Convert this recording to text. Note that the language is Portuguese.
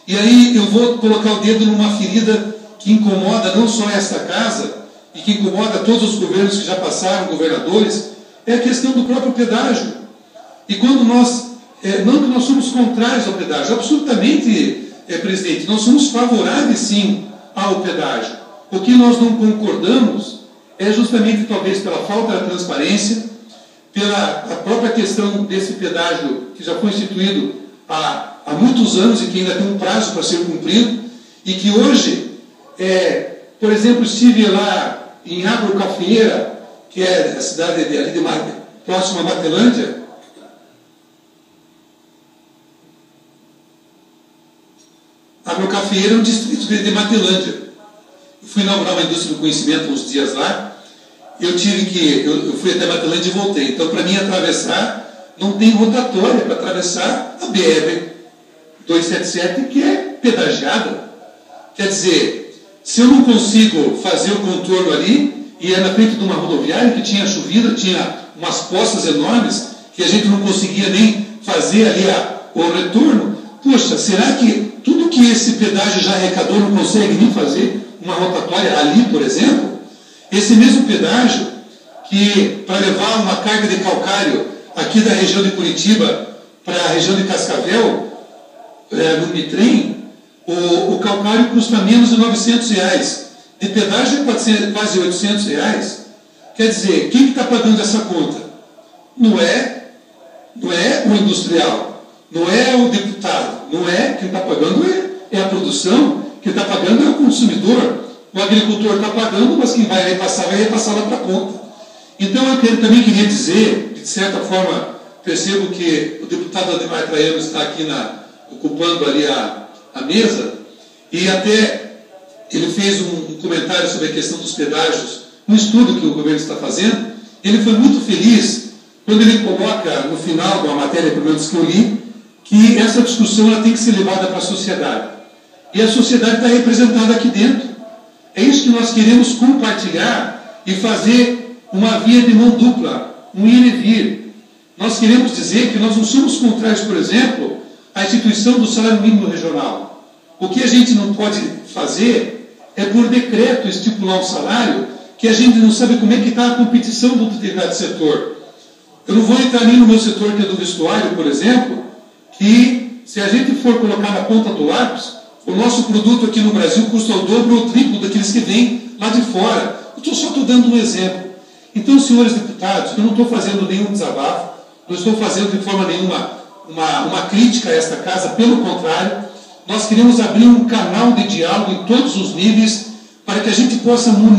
E aí eu vou colocar o dedo numa ferida que incomoda não só esta casa, e que incomoda todos os governos que já passaram, governadores, é a questão do próprio pedágio. E quando nós, não que nós somos contrários ao pedágio, absolutamente, presidente, nós somos favoráveis sim ao pedágio. O que nós não concordamos é justamente talvez pela falta de transparência, pela a própria questão desse pedágio que já foi instituído há muitos anos e que ainda tem um prazo para ser cumprido, e que hoje, por exemplo, estive lá em Agrocafieira, que é a cidade ali próxima a Matelândia. Agrocafieira é um distrito de Matelândia. Eu fui inaugurar uma indústria do conhecimento uns dias lá. Eu fui até Matelândia e voltei. Então, para mim atravessar, não tem rotatória para atravessar a BR-277, que é pedagiada. Quer dizer, se eu não consigo fazer o contorno ali, e é na frente de uma rodoviária que tinha chovido, tinha umas poças enormes, que a gente não conseguia nem fazer ali o retorno, poxa, será que tudo que esse pedágio já arrecadou não consegue nem fazer uma rotatória ali, por exemplo? Esse mesmo pedágio, que para levar uma carga de calcário aqui da região de Curitiba para a região de Cascavel, no bitrem, o calcário custa menos de R$900. De pedágio é quase R$800. Quer dizer, quem está pagando essa conta? Não é o industrial, não é o deputado, não é quem está pagando, é a produção, quem está pagando é o consumidor. O agricultor está pagando, mas quem vai repassar lá para a conta. Então eu também queria dizer, de certa forma, percebo que o deputado Ademar Traiano está aqui ocupando ali a mesa, e até ele fez um comentário sobre a questão dos pedágios, um estudo que o governo está fazendo. Ele foi muito feliz quando ele coloca no final de uma matéria, pelo menos que eu li, que essa discussão ela tem que ser levada para a sociedade. E a sociedade está representada aqui dentro. É isso que nós queremos compartilhar e fazer uma via de mão dupla, um ir e vir. Nós queremos dizer que nós não somos contrários, por exemplo, à instituição do salário mínimo regional. O que a gente não pode fazer é, por decreto, estipular um salário que a gente não sabe como é que está a competição do determinado setor. Eu não vou entrar nem no meu setor, que é do vestuário, por exemplo, que se a gente for colocar na ponta do lápis, o nosso produto aqui no Brasil custa o dobro ou o triplo daqueles que vêm lá de fora. Eu só estou dando um exemplo. Então, senhores deputados, eu não estou fazendo nenhum desabafo, não estou fazendo de forma nenhuma uma crítica a esta casa, pelo contrário, nós queremos abrir um canal de diálogo em todos os níveis para que a gente possa munir